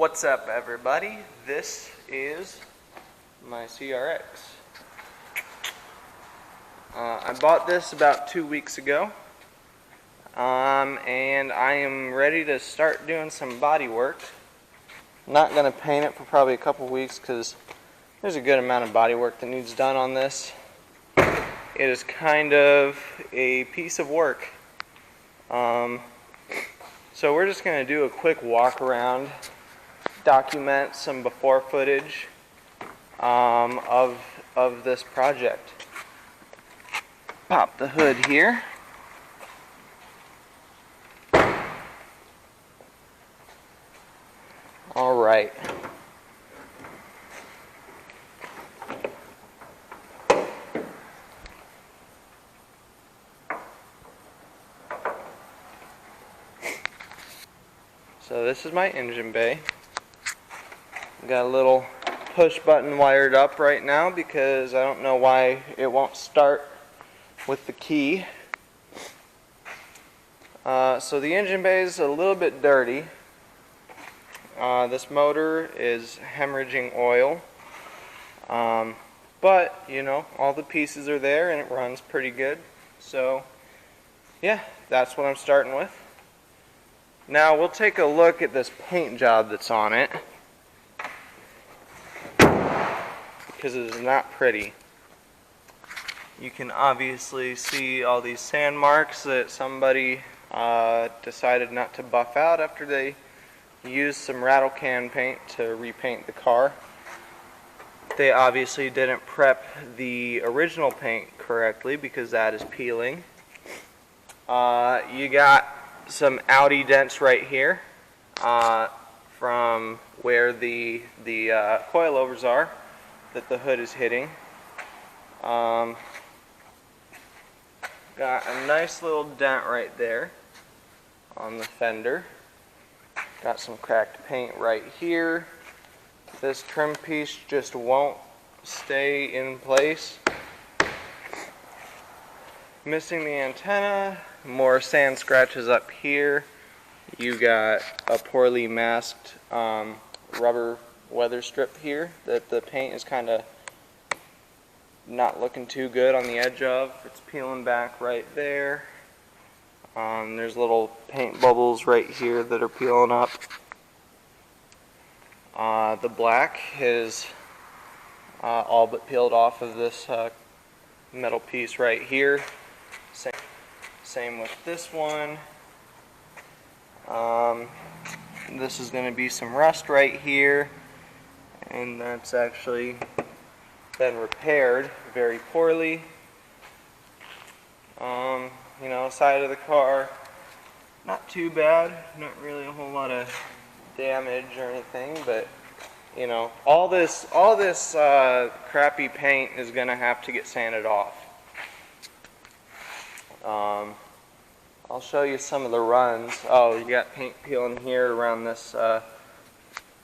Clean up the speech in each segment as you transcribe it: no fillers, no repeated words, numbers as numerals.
What's up, everybody? This is my CRX. I bought this about 2 weeks ago, and I am ready to start doing some body work. I'm not going to paint it for probably a couple weeks because there's a good amount of body work that needs done on this. It is kind of a piece of work. So we're just going to do a quick walk around, document some before footage of this project. Pop the hood here. All right. So this is my engine bay. Got a little push button wired up right now because I don't know why it won't start with the key. So the engine bay is a little bit dirty. This motor is hemorrhaging oil. But, you know, all the pieces are there and it runs pretty good. So, yeah, that's what I'm starting with. Now we'll take a look at this paint job that's on it, because it is not pretty. You can obviously see all these sand marks that somebody decided not to buff out after they used some rattle can paint to repaint the car. They obviously didn't prep the original paint correctly because that is peeling. You got some Audi dents right here from where the coilovers are that the hood is hitting. Got a nice little dent right there on the fender. Got some cracked paint right here. This trim piece just won't stay in place. Missing the antenna. More sand scratches up here. You got a poorly masked rubber weather strip here that the paint is kind of not looking too good on the edge of. It's peeling back right there. There's little paint bubbles right here that are peeling up. The black is all but peeled off of this metal piece right here. Same with this one. This is going to be some rust right here, and that's actually been repaired very poorly. You know, side of the car, not too bad, not really a whole lot of damage or anything, but you know, all this crappy paint is going to have to get sanded off. I'll show you some of the runs. Oh, you got paint peeling here around this,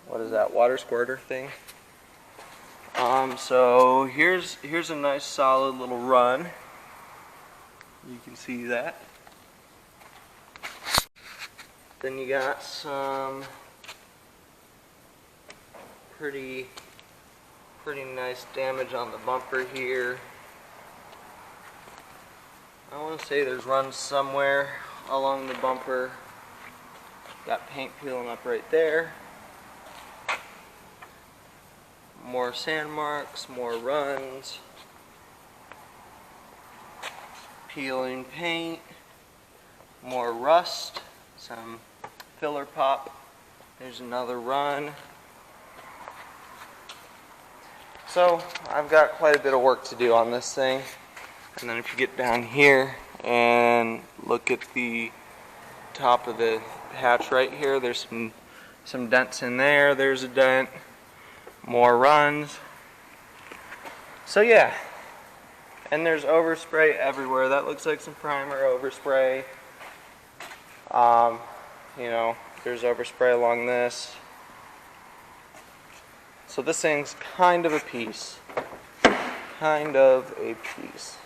what is that, water squirter thing? So here's a nice solid little run. You can see that. Then you got some pretty nice damage on the bumper here. I want to say there's runs somewhere along the bumper. Got paint peeling up right there. More sand marks, more runs. Peeling paint. More rust. Some filler pop. There's another run. So I've got quite a bit of work to do on this thing. And then if you get down here and look at the top of the hatch right here, there's some dents in there. There's a dent. More runs. So yeah. And there's overspray everywhere. That looks like some primer overspray. You know, there's overspray along this. So this thing's kind of a piece. Kind of a piece.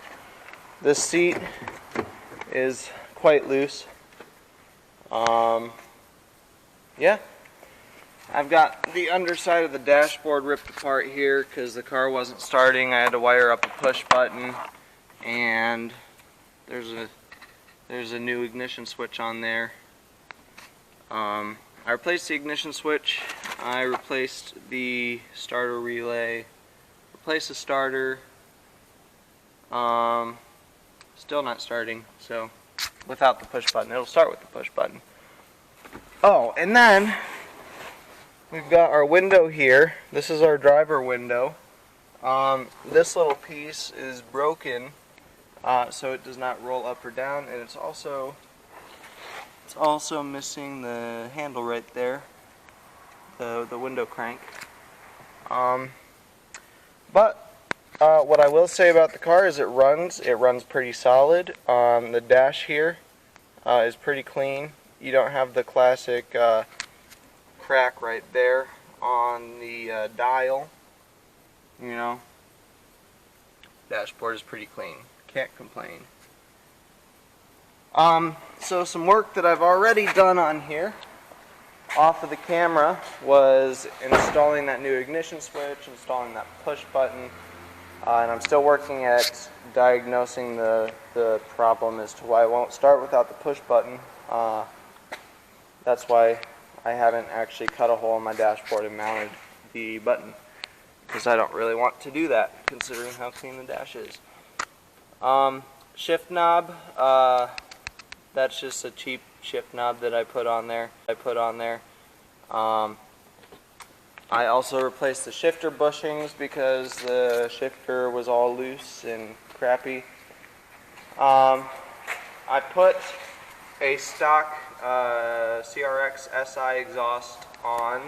This seat is quite loose. Yeah. I've got the underside of the dashboard ripped apart here because the car wasn't starting. I had to wire up a push button, and there's a new ignition switch on there. I replaced the ignition switch. I replaced the starter relay. Replaced the starter. Still not starting. So without the push button, it'll start with the push button. Oh, and then we've got our window here. This is our driver window. This little piece is broken, so it does not roll up or down, and it's also missing the handle right there, the window crank. But what I will say about the car is it runs pretty solid. The dash here is pretty clean. You don't have the classic crack right there on the dial. You know, dashboard is pretty clean. Can't complain. So some work that I've already done on here off of the camera was installing that new ignition switch, installing that push button, and I'm still working at diagnosing the problem as to why it won't start without the push button. That's why I haven't actually cut a hole in my dashboard and mounted the button, because I don't really want to do that considering how clean the dash is. Shift knob, that's just a cheap shift knob that I put on there. I also replaced the shifter bushings because the shifter was all loose and crappy. I put a stock CRX SI exhaust on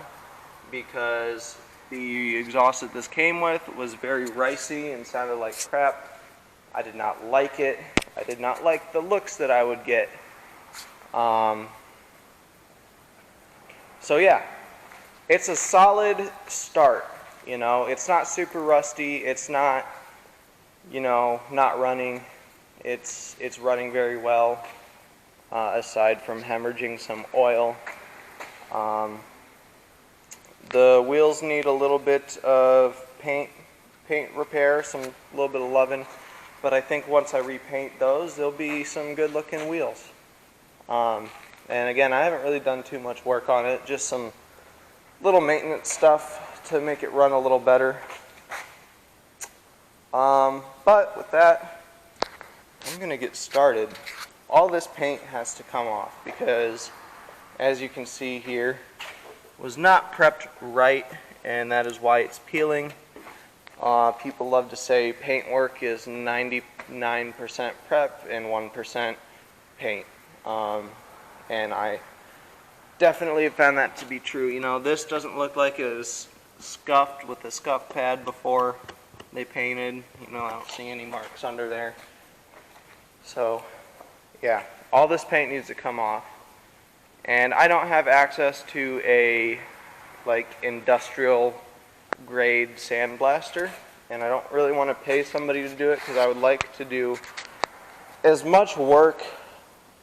because the exhaust that this came with was very ricey and sounded like crap. I did not like it. I did not like the looks that I would get. So yeah, it's a solid start. You know, it's not super rusty. It's not, you know, not running. It's running very well, aside from hemorrhaging some oil. The wheels need a little bit of paint repair, a little bit of loving, but I think once I repaint those, there'll be some good looking wheels. And again, I haven't really done too much work on it, just some little maintenance stuff to make it run a little better. But with that, I'm going to get started. All this paint has to come off because, as you can see here, was not prepped right, and that is why it's peeling. People love to say paint work is 99% prep and 1% paint. And I definitely have found that to be true. You know, this doesn't look like it was scuffed with a scuff pad before they painted. You know, I don't see any marks under there. So, yeah, all this paint needs to come off. And I don't have access to a, like, industrial grade sandblaster, and I don't really want to pay somebody to do it because I would like to do as much work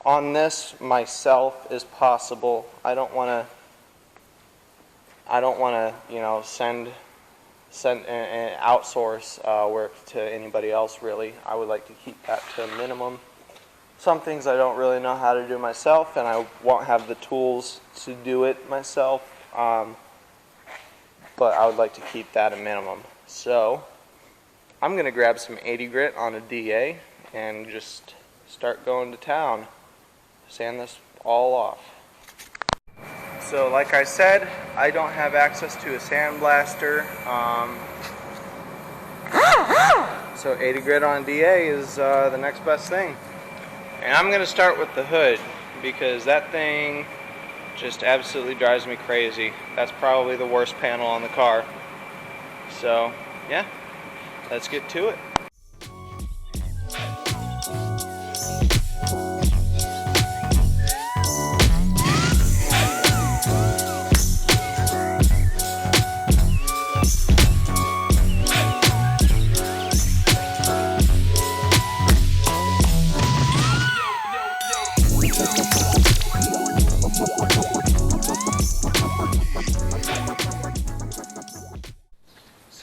on this myself as possible. I don't want to, you know, send and outsource work to anybody else really. I would like to keep that to a minimum. Some things I don't really know how to do myself, and I won't have the tools to do it myself, but I would like to keep that a minimum. So I'm going to grab some 80 grit on a DA and just start going to town. Sand this all off. So like I said, I don't have access to a sandblaster, so 80 grit on DA is the next best thing. And I'm going to start with the hood because that thing just absolutely drives me crazy. That's probably the worst panel on the car. So yeah, let's get to it.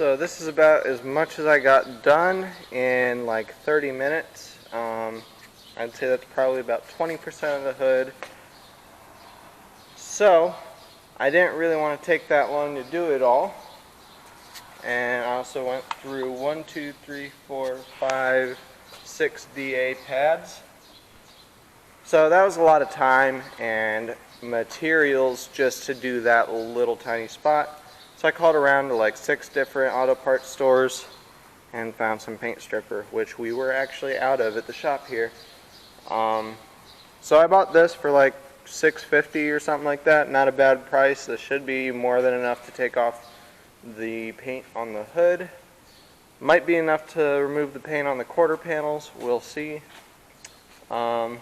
So this is about as much as I got done in like 30 minutes. I'd say that's probably about 20% of the hood. So I didn't really want to take that long to do it all. And I also went through 1, 2, 3, 4, 5, 6 DA pads. So that was a lot of time and materials just to do that little tiny spot. So I called around to like 6 different auto parts stores and found some paint stripper, which we were actually out of at the shop here. So I bought this for like $6.50 or something like that. Not a bad price. This should be more than enough to take off the paint on the hood. Might be enough to remove the paint on the quarter panels. We'll see. If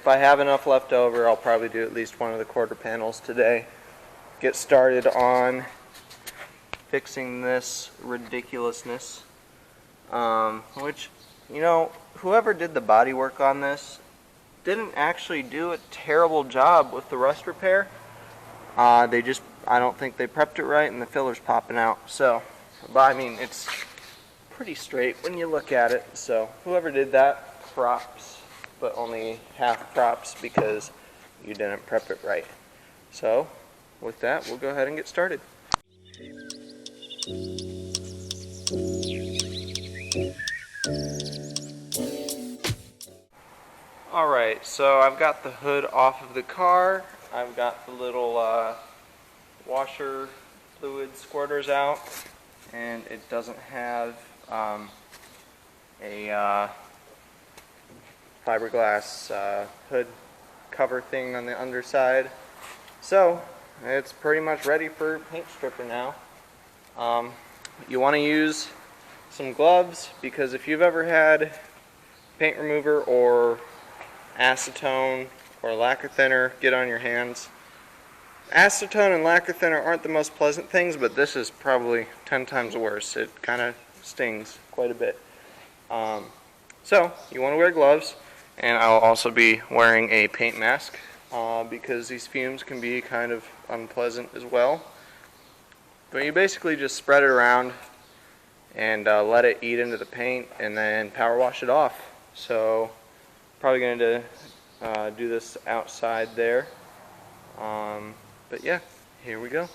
I have enough left over, I'll probably do at least one of the quarter panels today. Get started on fixing this ridiculousness. Which, you know, whoever did the body work on this didn't actually do a terrible job with the rust repair. I don't think they prepped it right and the filler's popping out. So, but I mean, it's pretty straight when you look at it. So, whoever did that, props, but only half props because you didn't prep it right. So, with that, we'll go ahead and get started. Alright, so I've got the hood off of the car. I've got the little washer fluid squirters out, and it doesn't have a fiberglass hood cover thing on the underside. So it's pretty much ready for paint stripper now. You want to use some gloves, because if you've ever had paint remover or acetone or lacquer thinner get on your hands, acetone and lacquer thinner aren't the most pleasant things, but this is probably 10 times worse. It kind of stings quite a bit. So you want to wear gloves, and I'll also be wearing a paint mask because these fumes can be kind of unpleasant as well. But you basically just spread it around and let it eat into the paint and then power wash it off. So probably going to do this outside there. But yeah, here we go.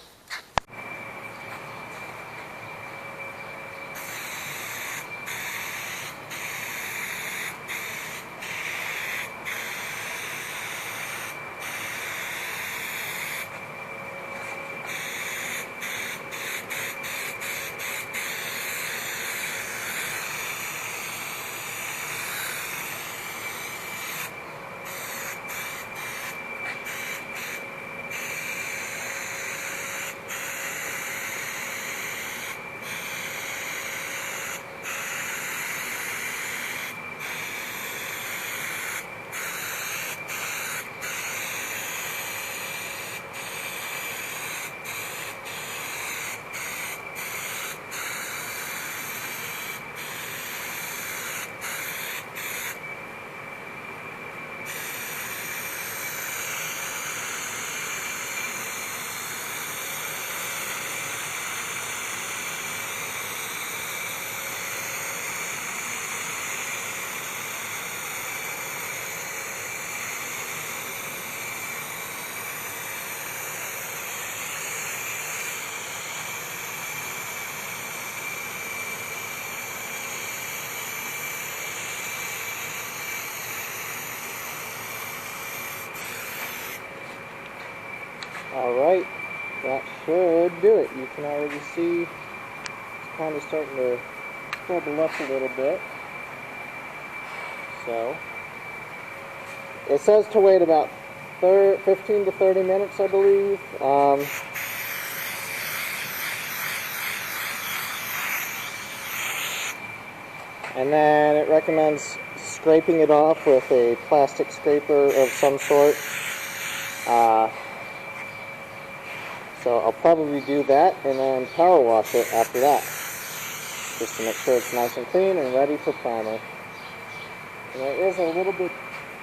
Alright, that should do it. You can already see it's kind of starting to bubble up a little bit. So, it says to wait about 15 to 30 minutes, I believe. And then it recommends scraping it off with a plastic scraper of some sort. So I'll probably do that and then power wash it after that, just to make sure it's nice and clean and ready for primer. And there is a little bit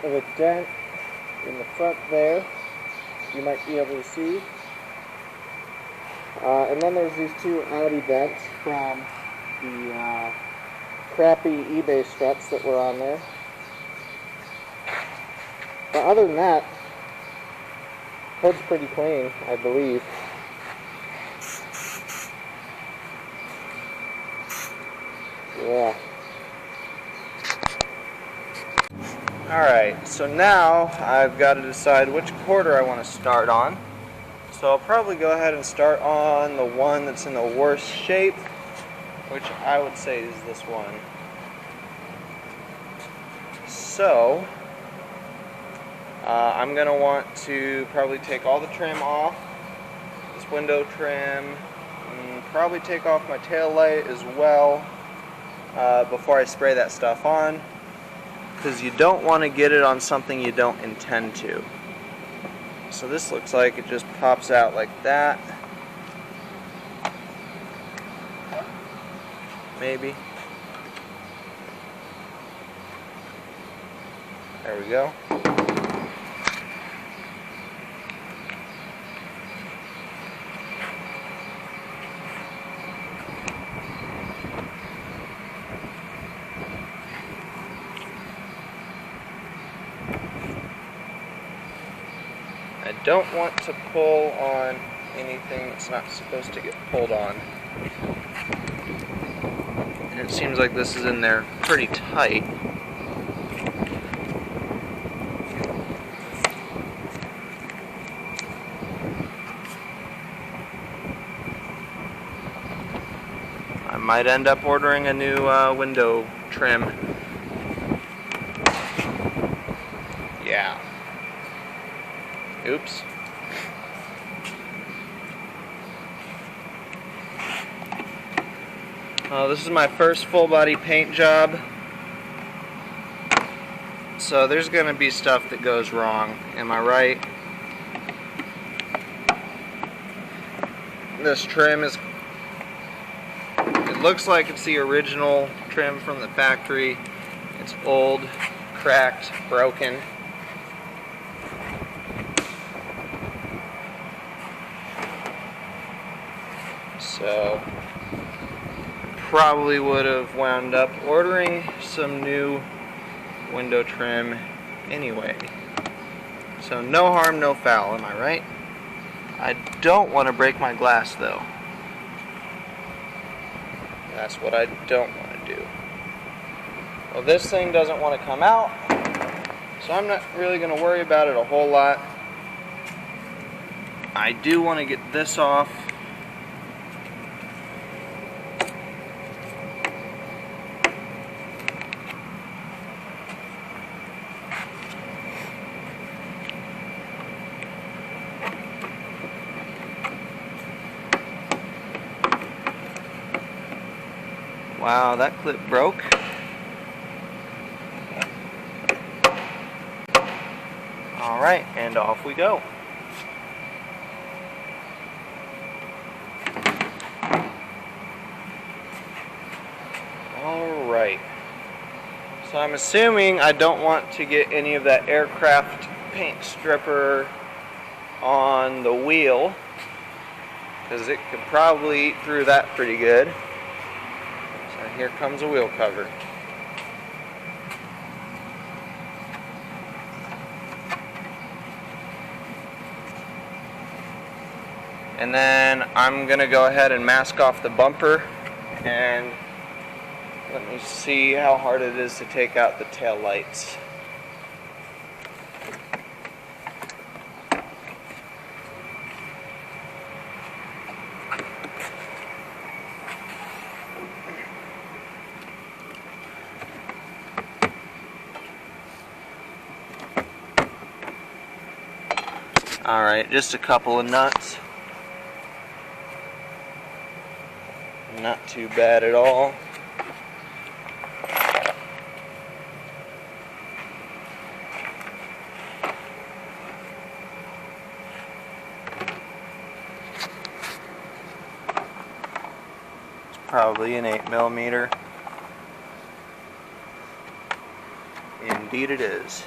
of a dent in the front there, you might be able to see. And then there's these two Audi vents from the crappy eBay struts that were on there. But other than that, hood's pretty clean, I believe. Yeah. Alright, so now I've got to decide which quarter I want to start on. So I'll probably go ahead and start on the one that's in the worst shape, which I would say is this one. So, I'm going to want to probably take all the trim off, this window trim, and probably take off my tail light as well before I spray that stuff on, because you don't want to get it on something you don't intend to. So this looks like it just pops out like that. Maybe. There we go. I don't want to pull on anything that's not supposed to get pulled on. And it seems like this is in there pretty tight. I might end up ordering a new window trim. Yeah. Oops. This is my first full body paint job. So there's going to be stuff that goes wrong. Am I right? This trim is... It looks like it's the original trim from the factory. It's old, cracked, broken. So, probably would have wound up ordering some new window trim anyway. So no harm, no foul, am I right? I don't want to break my glass though. That's what I don't want to do. Well, this thing doesn't want to come out, so I'm not really going to worry about it a whole lot. I do want to get this off. Wow, that clip broke. Alright, and off we go. Alright. So I'm assuming I don't want to get any of that aircraft paint stripper on the wheel, because it could probably eat through that pretty good. Here comes a wheel cover. And then I'm going to go ahead and mask off the bumper, and let me see how hard it is to take out the tail lights. Alright, just a couple of nuts. Not too bad at all. It's probably an 8mm. Indeed it is.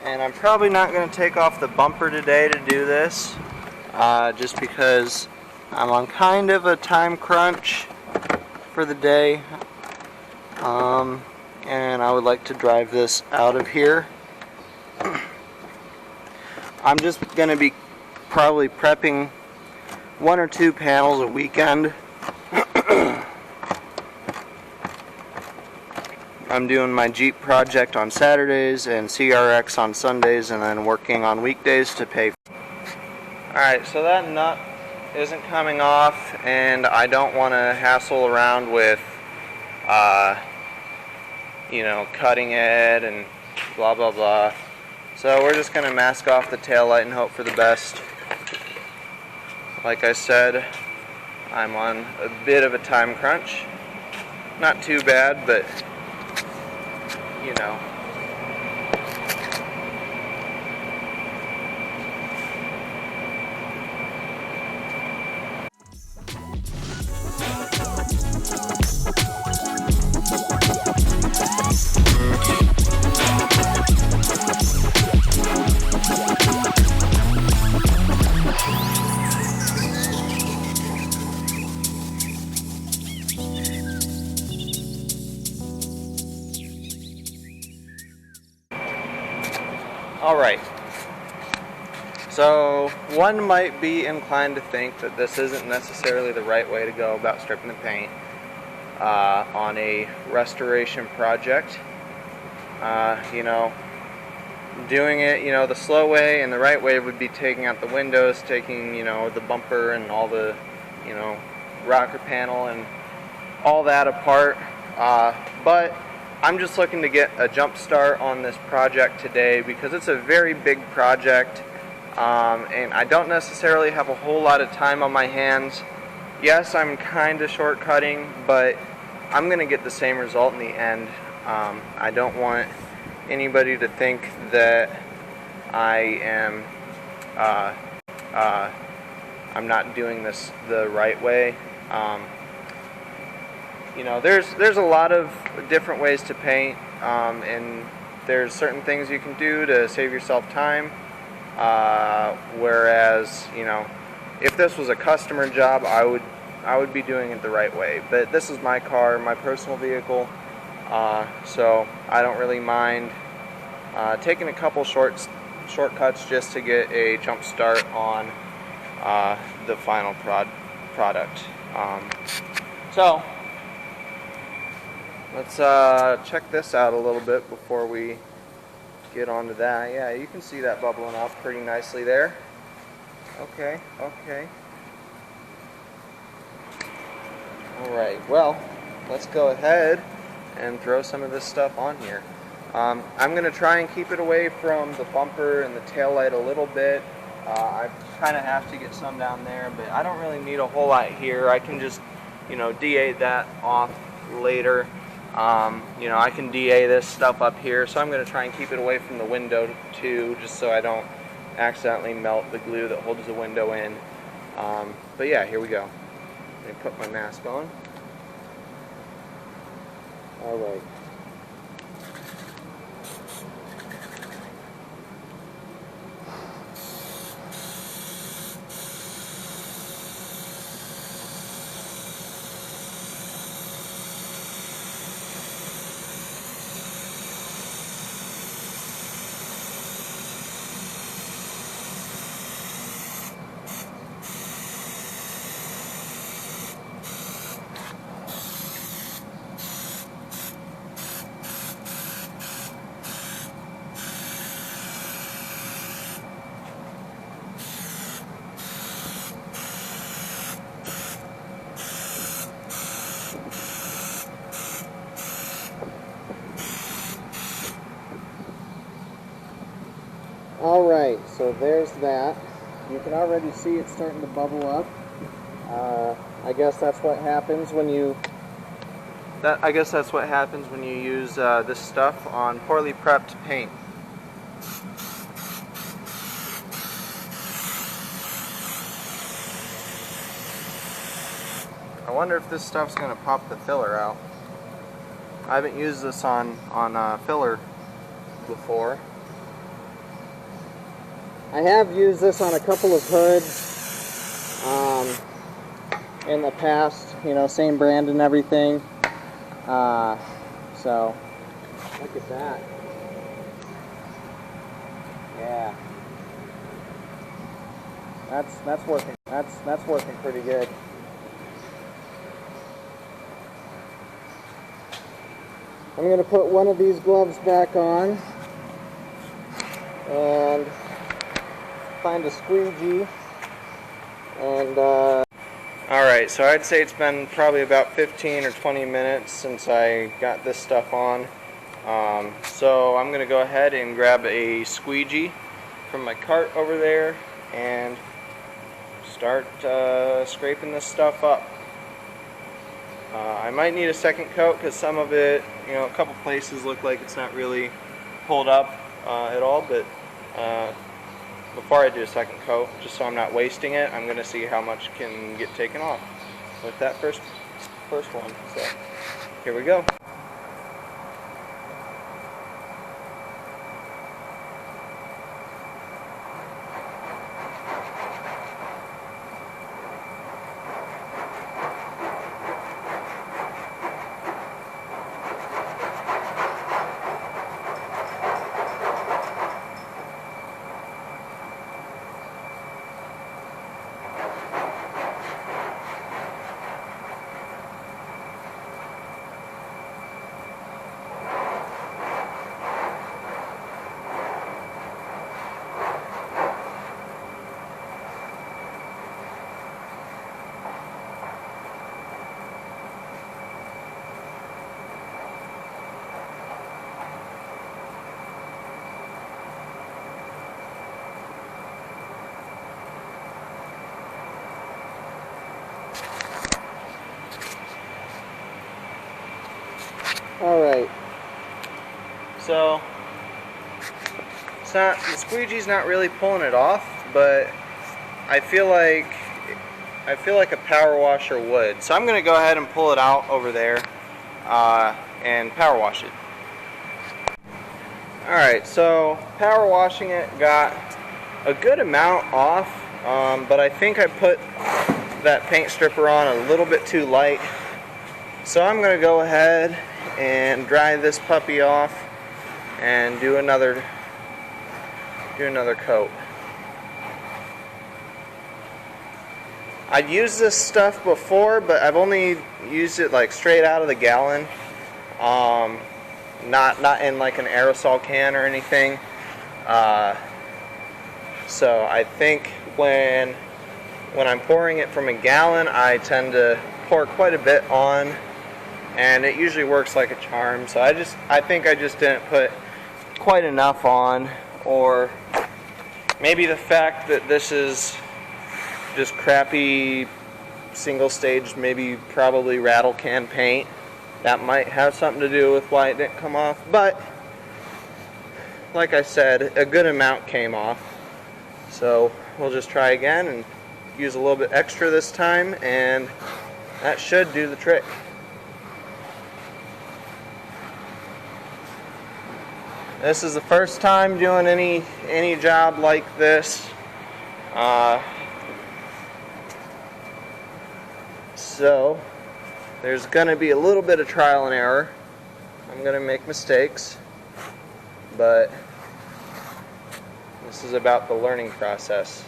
And I'm probably not going to take off the bumper today to do this, just because I'm on kind of a time crunch for the day, and I would like to drive this out of here. I'm just going to be probably prepping 1 or 2 panels a weekend. I'm doing my Jeep project on Saturdays and CRX on Sundays, and then working on weekdays to pay. Alright, so that nut isn't coming off, and I don't want to hassle around with you know, cutting it and blah blah blah. So we're just going to mask off the taillight and hope for the best. Like I said, I'm on a bit of a time crunch. Not too bad, but you know. Alright, so one might be inclined to think that this isn't necessarily the right way to go about stripping the paint on a restoration project. You know, doing it, you know, the slow way and the right way would be taking out the windows, taking, you know, the bumper and all the, you know, rocker panel and all that apart, but I'm just looking to get a jump start on this project today because it's a very big project, and I don't necessarily have a whole lot of time on my hands. Yes, I'm kind of shortcutting, but I'm going to get the same result in the end. I don't want anybody to think that I am I'm not doing this the right way. You know, there's a lot of different ways to paint, and there's certain things you can do to save yourself time, whereas, you know, if this was a customer job, I would be doing it the right way. But this is my car, my personal vehicle, so I don't really mind taking a couple shortcuts just to get a jump start on the final product. So let's check this out a little bit before we get onto that. Yeah, you can see that bubbling up pretty nicely there. Okay, okay. Alright, well, let's go ahead and throw some of this stuff on here. I'm going to try and keep it away from the bumper and the taillight a little bit. I kind of have to get some down there, but I don't really need a whole lot here. I can just, you know, DA that off later. You know, I can DA this stuff up here, so I'm going to try and keep it away from the window too, just so I don't accidentally melt the glue that holds the window in. But yeah, here we go. Let me put my mask on. Alright. Alright, so there's that. You can already see it starting to bubble up. I guess that's what happens when you use this stuff on poorly prepped paint. I wonder if this stuff's going to pop the filler out. I haven't used this on filler before. I have used this on a couple of hoods in the past, you know, same brand and everything. So look at that. Yeah, that's working. That's working pretty good. I'm going to put one of these gloves back on and find a squeegee. And alright, so I'd say it's been probably about 15 or 20 minutes since I got this stuff on. So I'm going to go ahead and grab a squeegee from my cart over there and start scraping this stuff up. I might need a second coat because some of it, you know, a couple places look like it's not really pulled up at all, but before I do a second coat, just so I'm not wasting it, I'm going to see how much can get taken off with that first one. So here we go. alright. So the squeegee's not really pulling it off, but I feel like a power washer would. So I'm going to go ahead and pull it out over there and power wash it. Alright, so power washing it got a good amount off, but I think I put that paint stripper on a little bit too light. So I'm going to go ahead and dry this puppy off and do another coat. I've used this stuff before, but I've only used it like straight out of the gallon, not in like an aerosol can or anything. So I think when I'm pouring it from a gallon, I tend to pour quite a bit on, and it usually works like a charm. So I think I just didn't put quite enough on, or maybe the fact that this is just crappy single stage, maybe probably rattle can paint, that might have something to do with why it didn't come off. But like I said, a good amount came off, so we'll just try again and use a little bit extra this time, and that should do the trick. This is the first time doing any job like this, so there's going to be a little bit of trial and error. I'm going to make mistakes, but this is about the learning process.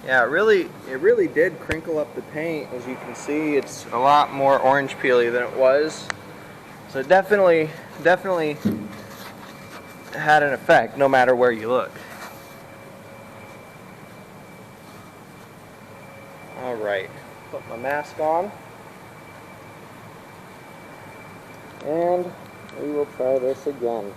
Yeah, it really did crinkle up the paint. As you can see, it's a lot more orange peely than it was. So it definitely had an effect, no matter where you look. Alright, put my mask on, and we will try this again.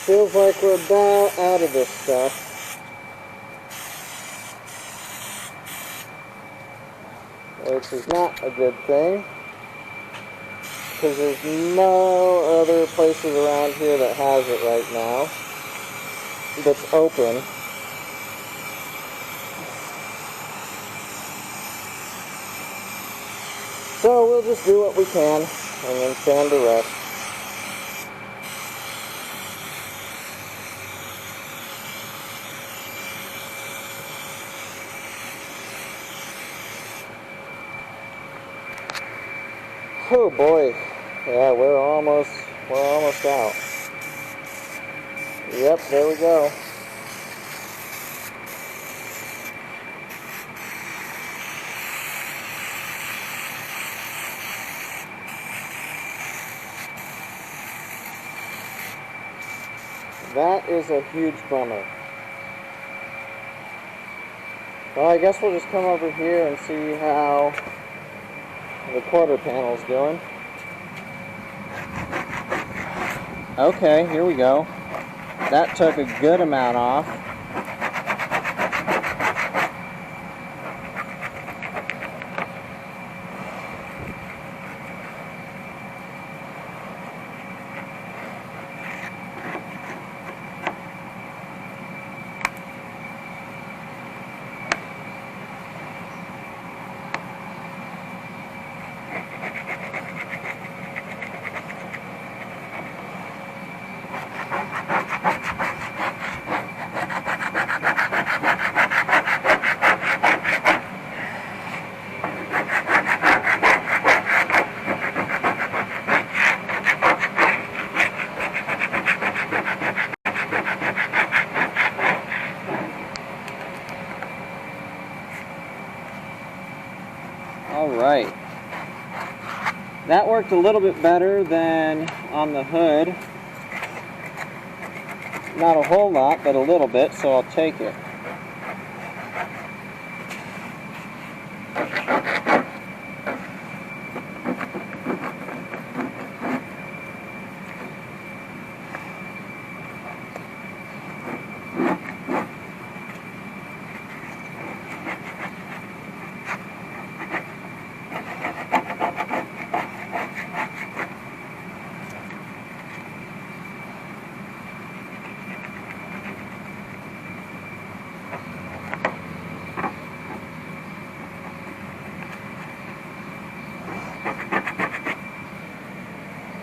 Feels like we're about out of this stuff. Which is not a good thing, because there's no other places around here that has it right now that's open. So we'll just do what we can and then sand the rest. Oh boy, yeah, we're almost out. Yep, there we go. That is a huge bummer. Well, I guess we'll just come over here and see how the quarter panel's doing. Okay, here we go. That took a good amount off. Alright, that worked a little bit better than on the hood. Not a whole lot, but a little bit, so I'll take it.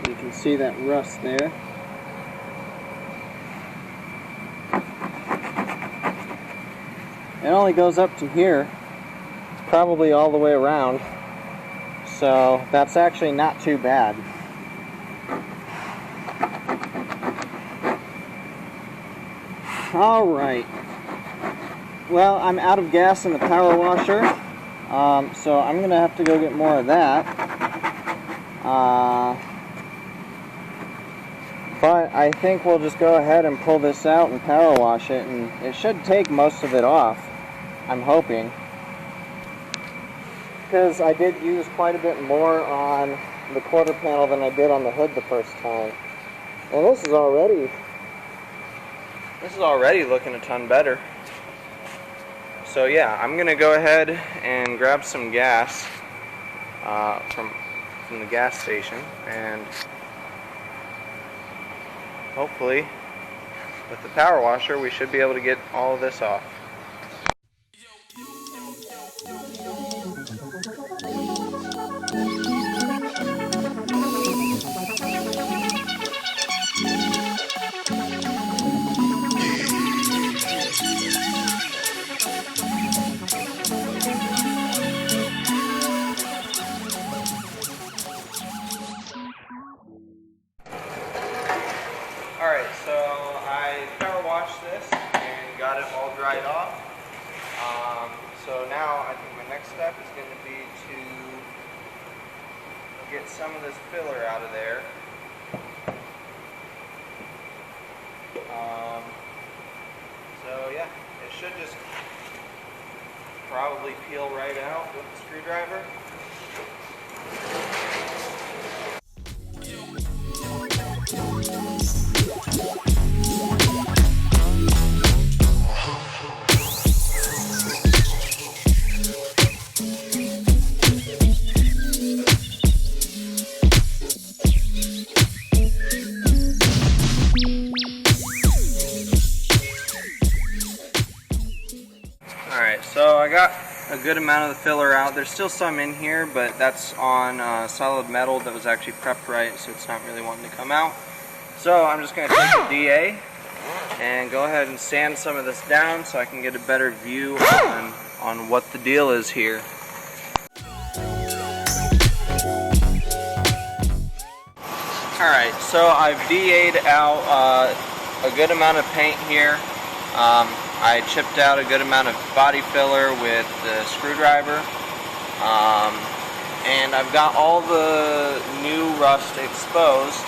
You can see that rust there. It only goes up to here, probably all the way around, so that's actually not too bad. Alright, well, I'm out of gas in the power washer, so I'm going to have to go get more of that. But I think we'll just go ahead and pull this out and power wash it, and it should take most of it off, I'm hoping. Because I did use quite a bit more on the quarter panel than I did on the hood the first time. And this is already looking a ton better. So yeah, I'm gonna go ahead and grab some gas from the gas station, and hopefully with the power washer we should be able to get all of this off. Alright, so I power washed this and got it all dried off. So now I think my next step is going to be to get some of this filler out of there. So yeah, it should just probably peel right out with the screwdriver. a good amount of the filler out. There's still some in here, but that's on solid metal that was actually prepped right, so it's not really wanting to come out. So I'm just going to take the DA and go ahead and sand some of this down so I can get a better view on what the deal is here. Alright, so I've DA'd out a good amount of paint here. I chipped out a good amount of body filler with the screwdriver. And I've got all the new rust exposed.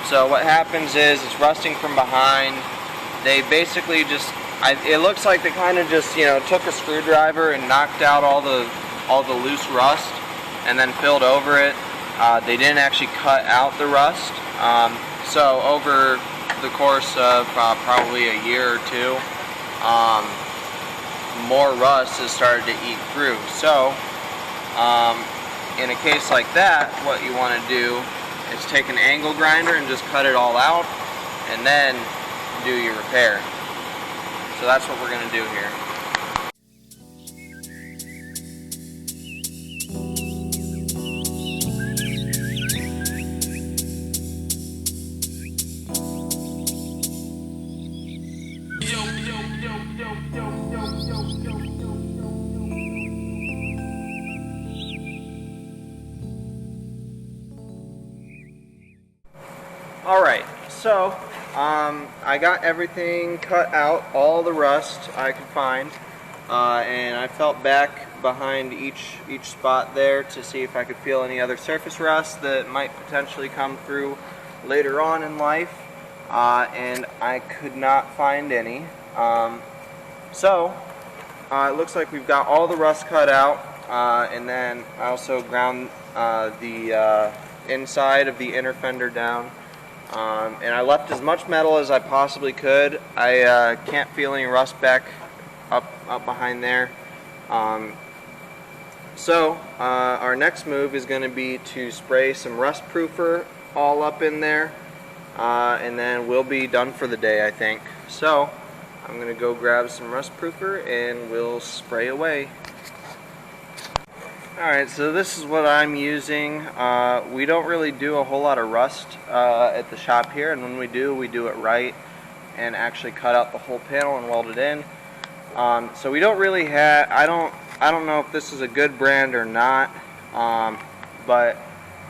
So what happens is it's rusting from behind. They basically just, it looks like they kind of just, took a screwdriver and knocked out all the loose rust and then filled over it. They didn't actually cut out the rust. So over the course of probably a year or two, more rust has started to eat through. So in a case like that, what you want to do is take an angle grinder and just cut it all out and then do your repair. So that's what we're going to do here. Alright, so I got everything cut out, all the rust I could find, and I felt back behind each spot there to see if I could feel any other surface rust that might potentially come through later on in life, and I could not find any. So it looks like we've got all the rust cut out, and then I also ground the inside of the inner fender down. And I left as much metal as I possibly could. I can't feel any rust back up behind there. So our next move is going to be to spray some rust proofer all up in there, and then we'll be done for the day, I think. So I'm going to go grab some rust proofer and we'll spray away. Alright, so this is what I'm using. We don't really do a whole lot of rust at the shop here, and when we do it right and actually cut out the whole panel and weld it in. So we don't really have, I don't know if this is a good brand or not, but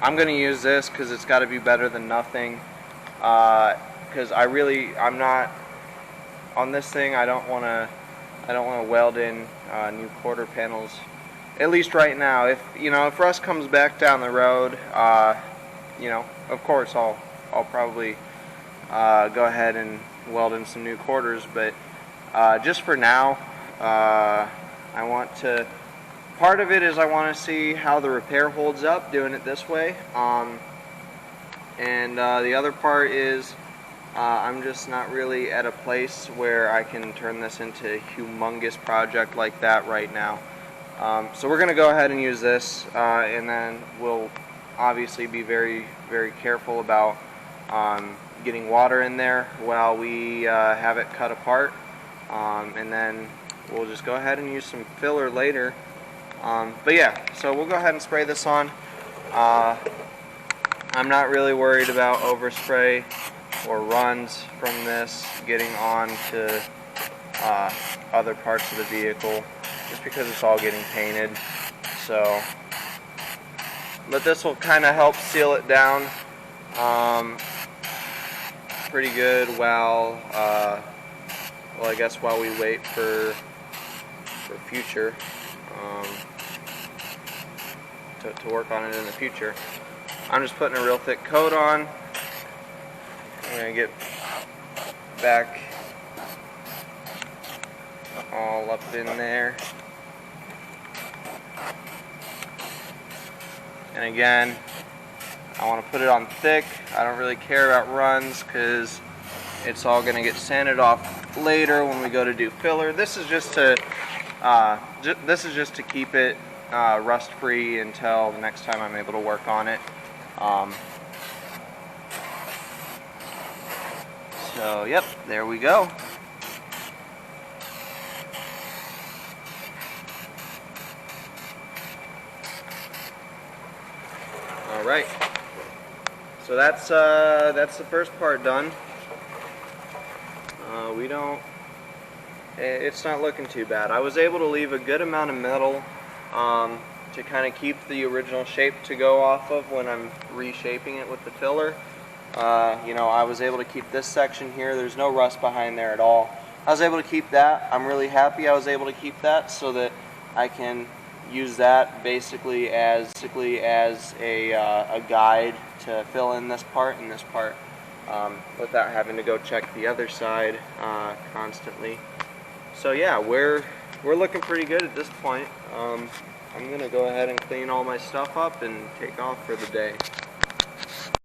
I'm going to use this because it's got to be better than nothing. Because I'm not, on this thing, I don't want to weld in new quarter panels. At least right now. If rust comes back down the road, of course I'll probably go ahead and weld in some new quarters. But just for now, I want to. Part of it is I want to see how the repair holds up doing it this way, and the other part is I'm just not really at a place where I can turn this into a humongous project like that right now. So we're going to go ahead and use this, and then we'll obviously be very, very careful about getting water in there while we have it cut apart, and then we'll just go ahead and use some filler later. But yeah, so we'll go ahead and spray this on. I'm not really worried about overspray or runs from this getting on to other parts of the vehicle, just because it's all getting painted. So, but this will kind of help seal it down pretty good while, well, I guess while we wait for future, to work on it in the future. I'm just putting a real thick coat on. I'm going to get back all up in there. And again, I want to put it on thick. I don't really care about runs because it's all going to get sanded off later when we go to do filler. This is just to keep it rust free until the next time I'm able to work on it. So yep, there we go. Alright, so that's the first part done. It's not looking too bad. I was able to leave a good amount of metal to kind of keep the original shape to go off of when I'm reshaping it with the filler. You know, I was able to keep this section here. There's no rust behind there at all. I was able to keep that. I'm really happy I was able to keep that so that I can use that basically as a guide to fill in this part and this part without having to go check the other side constantly. So yeah, we're looking pretty good at this point. I'm gonna go ahead and clean all my stuff up and take off for the day.